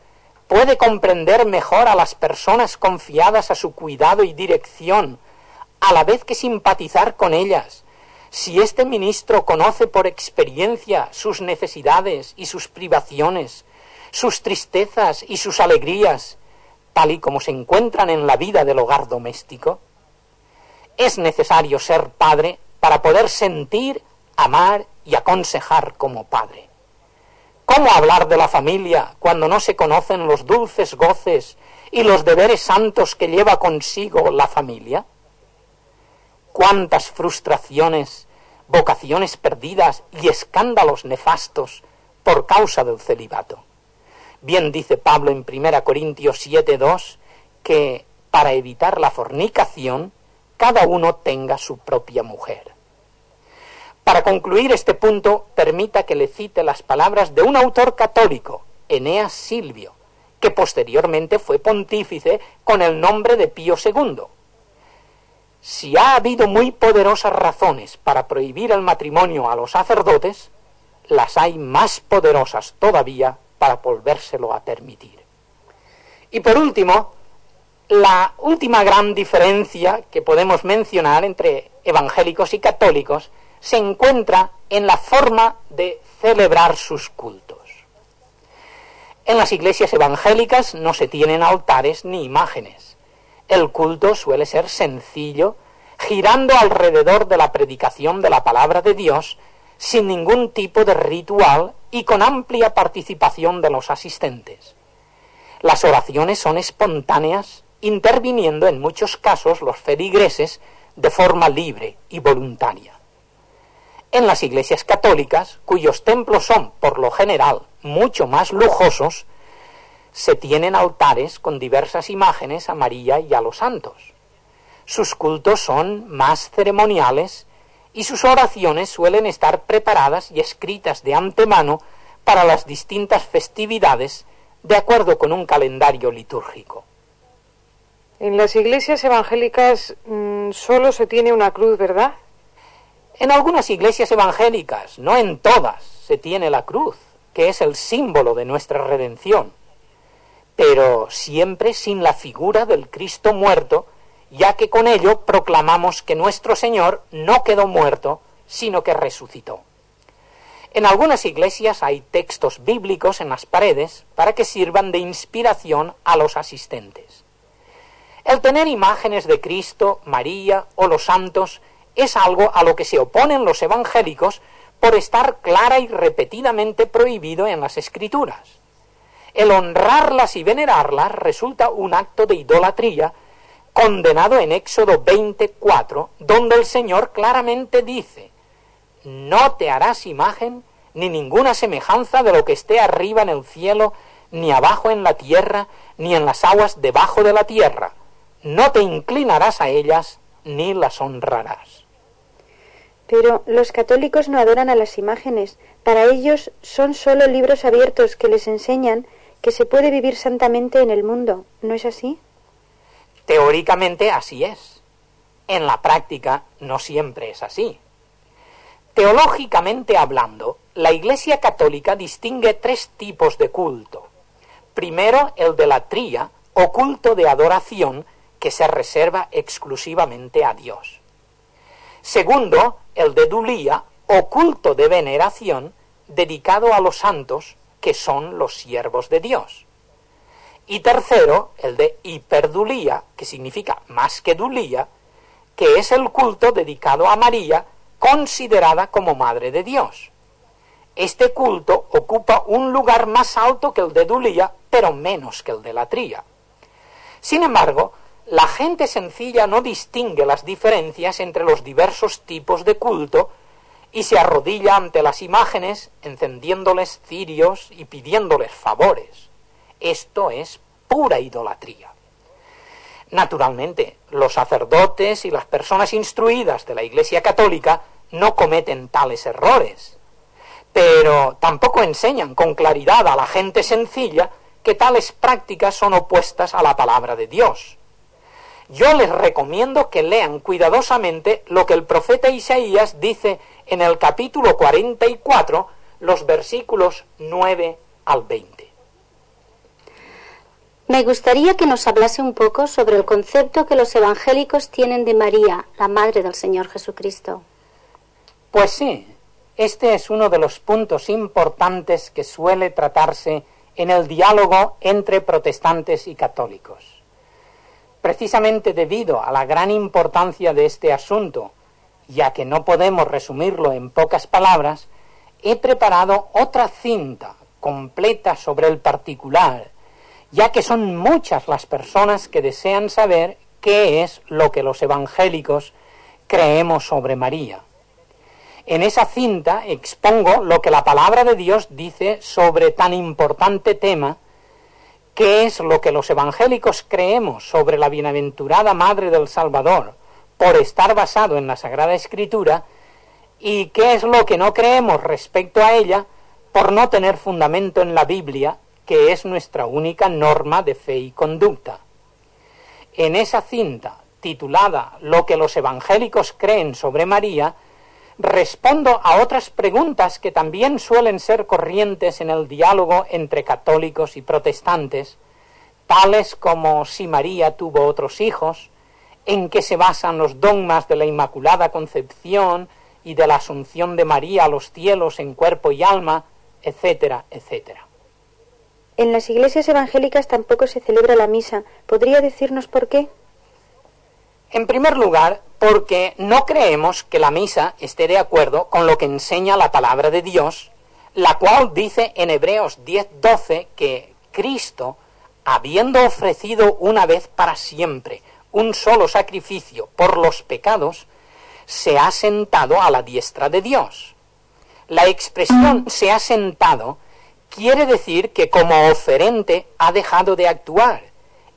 Speaker 2: puede comprender mejor a las personas confiadas a su cuidado y dirección, a la vez que simpatizar con ellas, si este ministro conoce por experiencia sus necesidades y sus privaciones, sus tristezas y sus alegrías, tal y como se encuentran en la vida del hogar doméstico? Es necesario ser padre para poder sentir, amar y aconsejar como padre. ¿Cómo ¿Cómo hablar de la familia cuando no se conocen los dulces goces y los deberes santos que lleva consigo la familia? ¿Cuántas frustraciones, vocaciones perdidas y escándalos nefastos por causa del celibato? Bien dice Pablo en 1 Corintios 7:2 que para evitar la fornicación, cada uno tenga su propia mujer. Para concluir este punto, permita que le cite las palabras de un autor católico, Eneas Silvio, que posteriormente fue pontífice con el nombre de Pío II. Si ha habido muy poderosas razones para prohibir el matrimonio a los sacerdotes, las hay más poderosas todavía para volvérselo a permitir. Y por último, la última gran diferencia que podemos mencionar entre evangélicos y católicos se encuentra en la forma de celebrar sus cultos. En las iglesias evangélicas no se tienen altares ni imágenes. El culto suele ser sencillo, girando alrededor de la predicación de la palabra de Dios, sin ningún tipo de ritual y con amplia participación de los asistentes. Las oraciones son espontáneas, interviniendo en muchos casos los feligreses de forma libre y voluntaria. En las iglesias católicas, cuyos templos son, por lo general, mucho más lujosos, se tienen altares con diversas imágenes a María y a los santos. Sus cultos son más ceremoniales y sus oraciones suelen estar preparadas y escritas de antemano para las distintas festividades de acuerdo con un calendario litúrgico.
Speaker 3: En las iglesias evangélicas solo se tiene una cruz, ¿verdad?
Speaker 2: En algunas iglesias evangélicas, no en todas, se tiene la cruz, que es el símbolo de nuestra redención, pero siempre sin la figura del Cristo muerto, ya que con ello proclamamos que nuestro Señor no quedó muerto, sino que resucitó. En algunas iglesias hay textos bíblicos en las paredes para que sirvan de inspiración a los asistentes. El tener imágenes de Cristo, María o los santos es algo a lo que se oponen los evangélicos por estar clara y repetidamente prohibido en las Escrituras. El honrarlas y venerarlas resulta un acto de idolatría condenado en Éxodo 24, donde el Señor claramente dice: no te harás imagen ni ninguna semejanza de lo que esté arriba en el cielo, ni abajo en la tierra, ni en las aguas debajo de la tierra. No te inclinarás a ellas, ni las honrarás.
Speaker 1: Pero los católicos no adoran a las imágenes. Para ellos son solo libros abiertos que les enseñan que se puede vivir santamente en el mundo. ¿No es así?
Speaker 2: Teóricamente así es. En la práctica no siempre es así. Teológicamente hablando, la Iglesia católica distingue 3 tipos de culto. Primero, el de latría o culto de adoración que se reserva exclusivamente a Dios. Segundo, el de dulía o culto de veneración dedicado a los santos que son los siervos de Dios. Y tercero, el de hiperdulía, que significa más que dulía, que es el culto dedicado a María, considerada como Madre de Dios. Este culto ocupa un lugar más alto que el de dulía, pero menos que el de latría. Sin embargo, la gente sencilla no distingue las diferencias entre los diversos tipos de culto y se arrodilla ante las imágenes, encendiéndoles cirios y pidiéndoles favores. Esto es pura idolatría. Naturalmente, los sacerdotes y las personas instruidas de la Iglesia católica no cometen tales errores, pero tampoco enseñan con claridad a la gente sencilla que tales prácticas son opuestas a la palabra de Dios. Yo les recomiendo que lean cuidadosamente lo que el profeta Isaías dice en el capítulo 44, los versículos 9 al 20.
Speaker 4: Me gustaría que nos hablase un poco sobre el concepto que los evangélicos tienen de María, la Madre del Señor Jesucristo.
Speaker 2: Pues sí, este es uno de los puntos importantes que suele tratarse en el diálogo entre protestantes y católicos. Precisamente debido a la gran importancia de este asunto, ya que no podemos resumirlo en pocas palabras, he preparado otra cinta completa sobre el particular, ya que son muchas las personas que desean saber qué es lo que los evangélicos creemos sobre María. En esa cinta expongo lo que la palabra de Dios dice sobre tan importante tema, qué es lo que los evangélicos creemos sobre la bienaventurada Madre del Salvador, por estar basado en la Sagrada Escritura, y qué es lo que no creemos respecto a ella, por no tener fundamento en la Biblia, que es nuestra única norma de fe y conducta. En esa cinta, titulada Lo que los evangélicos creen sobre María, respondo a otras preguntas que también suelen ser corrientes en el diálogo entre católicos y protestantes, tales como si María tuvo otros hijos, en qué se basan los dogmas de la Inmaculada Concepción y de la Asunción de María a los cielos en cuerpo y alma, etcétera, etcétera.
Speaker 1: En las iglesias evangélicas tampoco se celebra la misa. ¿Podría decirnos por qué?
Speaker 2: En primer lugar, porque no creemos que la misa esté de acuerdo con lo que enseña la palabra de Dios, la cual dice en Hebreos 10:12 que Cristo, habiendo ofrecido una vez para siempre un solo sacrificio por los pecados, se ha sentado a la diestra de Dios. La expresión se ha sentado quiere decir que como oferente ha dejado de actuar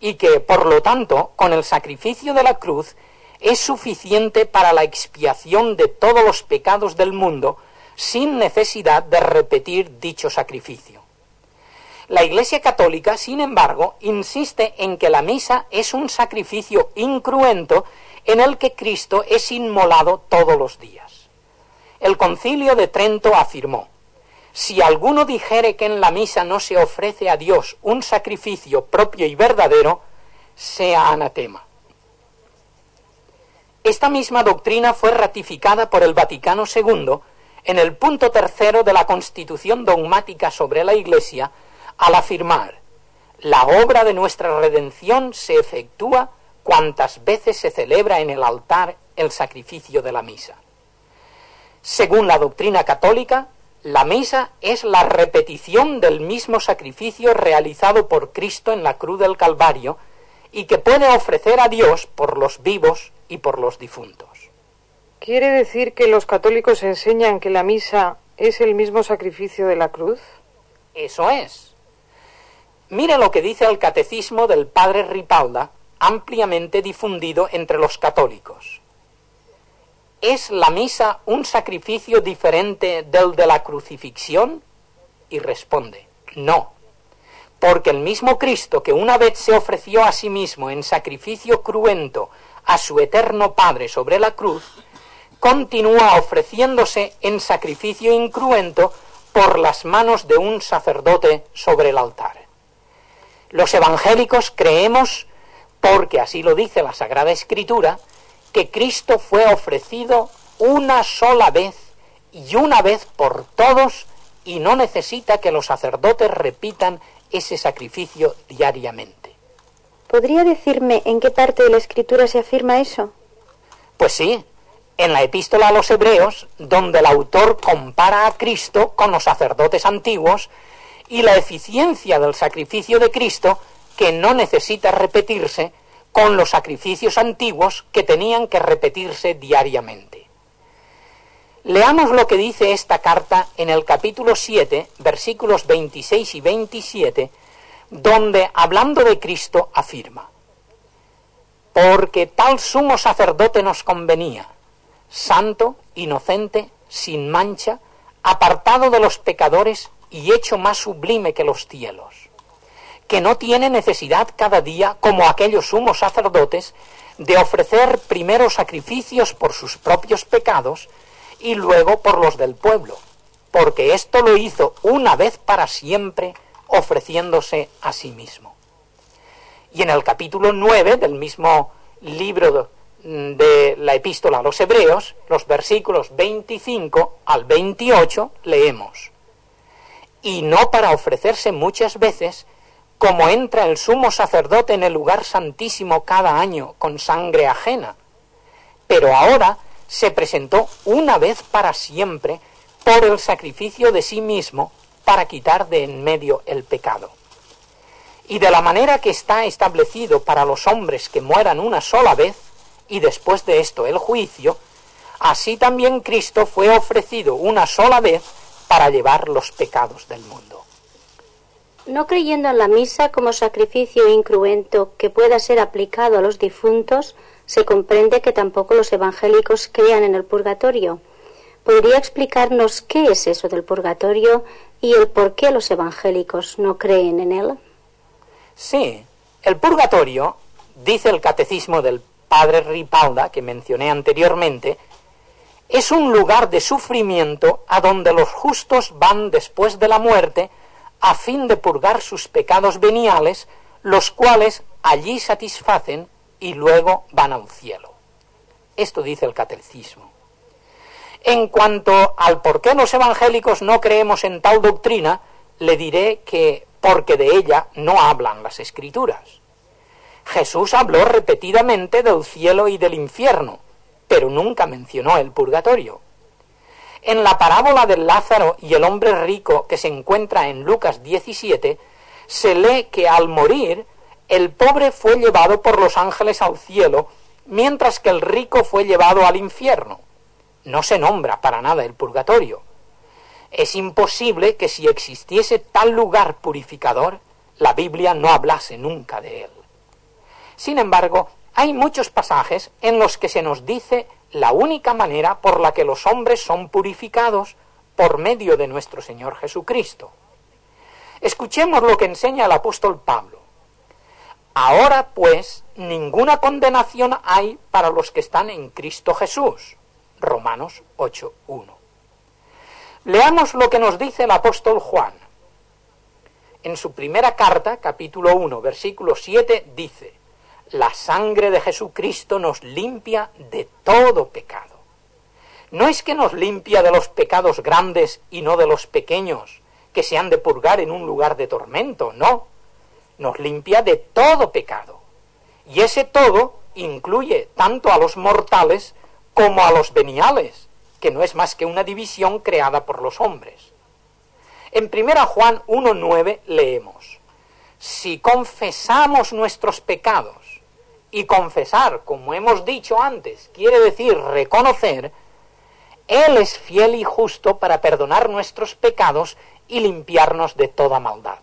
Speaker 2: y que, por lo tanto, con el sacrificio de la cruz es suficiente para la expiación de todos los pecados del mundo sin necesidad de repetir dicho sacrificio. La Iglesia Católica, sin embargo, insiste en que la misa es un sacrificio incruento en el que Cristo es inmolado todos los días. El Concilio de Trento afirmó: si alguno dijere que en la misa no se ofrece a Dios un sacrificio propio y verdadero, sea anatema. Esta misma doctrina fue ratificada por el Vaticano II en el punto 3 de la Constitución dogmática sobre la Iglesia, al afirmar: la obra de nuestra redención se efectúa cuantas veces se celebra en el altar el sacrificio de la misa. Según la doctrina católica, la misa es la repetición del mismo sacrificio realizado por Cristo en la cruz del Calvario y que puede ofrecer a Dios por los vivos y por los difuntos.
Speaker 3: ¿Quiere decir que los católicos enseñan que la misa es el mismo sacrificio de la cruz?
Speaker 2: Eso es. Mire lo que dice el catecismo del padre Ripalda, ampliamente difundido entre los católicos. ¿Es la misa un sacrificio diferente del de la crucifixión? Y responde: no, porque el mismo Cristo, que una vez se ofreció a sí mismo en sacrificio cruento a su eterno Padre sobre la cruz, continúa ofreciéndose en sacrificio incruento por las manos de un sacerdote sobre el altar. Los evangélicos creemos, porque así lo dice la Sagrada Escritura, que Cristo fue ofrecido una sola vez y una vez por todos, y no necesita que los sacerdotes repitan ese sacrificio diariamente.
Speaker 1: ¿Podría decirme en qué parte de la Escritura se afirma eso?
Speaker 2: Pues sí, en la Epístola a los Hebreos, donde el autor compara a Cristo con los sacerdotes antiguos y la eficiencia del sacrificio de Cristo, que no necesita repetirse, con los sacrificios antiguos que tenían que repetirse diariamente. Leamos lo que dice esta carta en el capítulo 7, versículos 26 y 27, donde, hablando de Cristo, afirma: porque tal sumo sacerdote nos convenía, santo, inocente, sin mancha, apartado de los pecadores y hecho más sublime que los cielos, que no tiene necesidad cada día, como aquellos sumos sacerdotes, de ofrecer primero sacrificios por sus propios pecados y luego por los del pueblo, porque esto lo hizo una vez para siempre, ofreciéndose a sí mismo. Y en el capítulo 9 del mismo libro de la Epístola a los Hebreos, los versículos 25 al 28, leemos: y no para ofrecerse muchas veces, como entra el sumo sacerdote en el lugar santísimo cada año con sangre ajena, pero ahora se presentó una vez para siempre por el sacrificio de sí mismo, para quitar de en medio el pecado. Y de la manera que está establecido para los hombres que mueran una sola vez, y después de esto el juicio, así también Cristo fue ofrecido una sola vez para llevar los pecados del mundo.
Speaker 4: No creyendo en la misa como sacrificio incruento que pueda ser aplicado a los difuntos, se comprende que tampoco los evangélicos crean en el purgatorio. ¿Podría explicarnos qué es eso del purgatorio y el por qué los evangélicos no creen en él?
Speaker 2: Sí, el purgatorio, dice el catecismo del padre Ripalda, que mencioné anteriormente, es un lugar de sufrimiento a donde los justos van después de la muerte a fin de purgar sus pecados veniales, los cuales allí satisfacen y luego van al cielo. Esto dice el catecismo. En cuanto al por qué los evangélicos no creemos en tal doctrina, le diré que porque de ella no hablan las Escrituras. Jesús habló repetidamente del cielo y del infierno, pero nunca mencionó el purgatorio. En la parábola del Lázaro y el hombre rico que se encuentra en Lucas 17, se lee que al morir, el pobre fue llevado por los ángeles al cielo, mientras que el rico fue llevado al infierno. No se nombra para nada el purgatorio. Es imposible que si existiese tal lugar purificador, la Biblia no hablase nunca de él. Sin embargo, hay muchos pasajes en los que se nos dice la única manera por la que los hombres son purificados por medio de nuestro Señor Jesucristo. Escuchemos lo que enseña el apóstol Pablo. Ahora, pues, ninguna condenación hay para los que están en Cristo Jesús. Romanos 8:1. Leamos lo que nos dice el apóstol Juan. En su primera carta, capítulo 1, versículo 7, dice: la sangre de Jesucristo nos limpia de todo pecado. No es que nos limpia de los pecados grandes y no de los pequeños, que se han de purgar en un lugar de tormento, no. Nos limpia de todo pecado. Y ese todo incluye tanto a los mortales como a los veniales, que no es más que una división creada por los hombres. En 1 Juan 1:9 leemos: si confesamos nuestros pecados, y confesar, como hemos dicho antes, quiere decir reconocer, Él es fiel y justo para perdonar nuestros pecados y limpiarnos de toda maldad.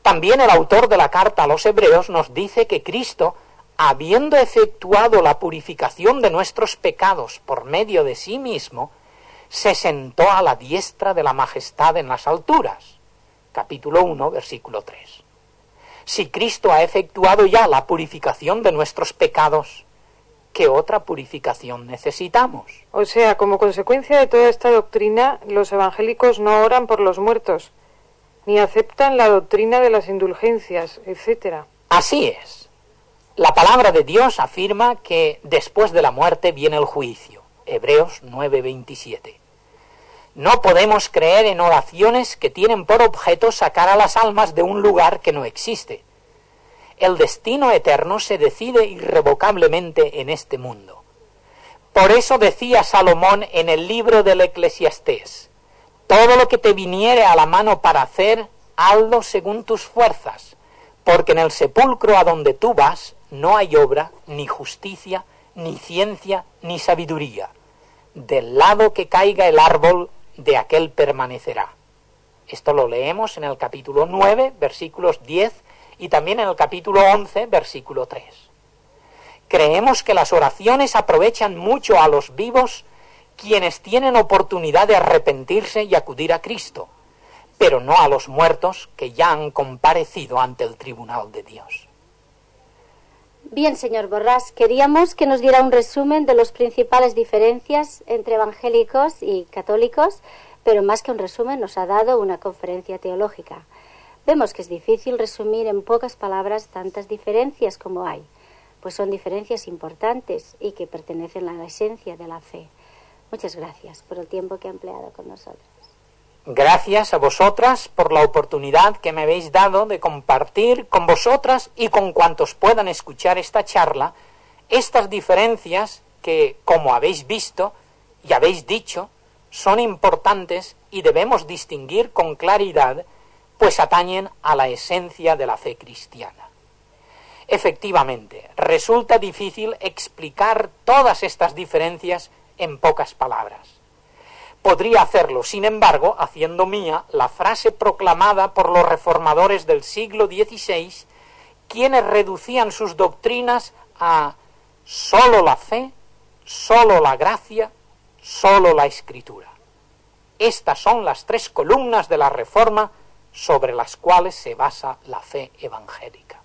Speaker 2: También el autor de la carta a los Hebreos nos dice que Cristo, habiendo efectuado la purificación de nuestros pecados por medio de sí mismo, se sentó a la diestra de la majestad en las alturas. Capítulo 1, versículo 3. Si Cristo ha efectuado ya la purificación de nuestros pecados, ¿qué otra purificación necesitamos?
Speaker 3: O sea, como consecuencia de toda esta doctrina, los evangélicos no oran por los muertos, ni aceptan la doctrina de las indulgencias, etc.
Speaker 2: Así es. La palabra de Dios afirma que después de la muerte viene el juicio. Hebreos 9:27. No podemos creer en oraciones que tienen por objeto sacar a las almas de un lugar que no existe. El destino eterno se decide irrevocablemente en este mundo. Por eso decía Salomón en el libro del Eclesiastés: todo lo que te viniere a la mano para hacer, hazlo según tus fuerzas, porque en el sepulcro a donde tú vas no hay obra, ni justicia, ni ciencia, ni sabiduría. Del lado que caiga el árbol, de aquel permanecerá. Esto lo leemos en el capítulo 9, versículos 10, y también en el capítulo 11, versículo 3. Creemos que las oraciones aprovechan mucho a los vivos, quienes tienen oportunidad de arrepentirse y acudir a Cristo, pero no a los muertos que ya han comparecido ante el tribunal de Dios.
Speaker 4: Bien, señor Borrás, queríamos que nos diera un resumen de las principales diferencias entre evangélicos y católicos, pero más que un resumen nos ha dado una conferencia teológica. Vemos que es difícil resumir en pocas palabras tantas diferencias como hay, pues son diferencias importantes y que pertenecen a la esencia de la fe. Muchas gracias por el tiempo que ha empleado con nosotros.
Speaker 2: Gracias a vosotras por la oportunidad que me habéis dado de compartir con vosotras y con cuantos puedan escuchar esta charla estas diferencias que, como habéis visto y habéis dicho, son importantes y debemos distinguir con claridad, pues atañen a la esencia de la fe cristiana. Efectivamente, resulta difícil explicar todas estas diferencias en pocas palabras. Podría hacerlo, sin embargo, haciendo mía la frase proclamada por los reformadores del siglo XVI, quienes reducían sus doctrinas a sólo la fe, sólo la gracia, sólo la Escritura. Estas son las tres columnas de la Reforma sobre las cuales se basa la fe evangélica.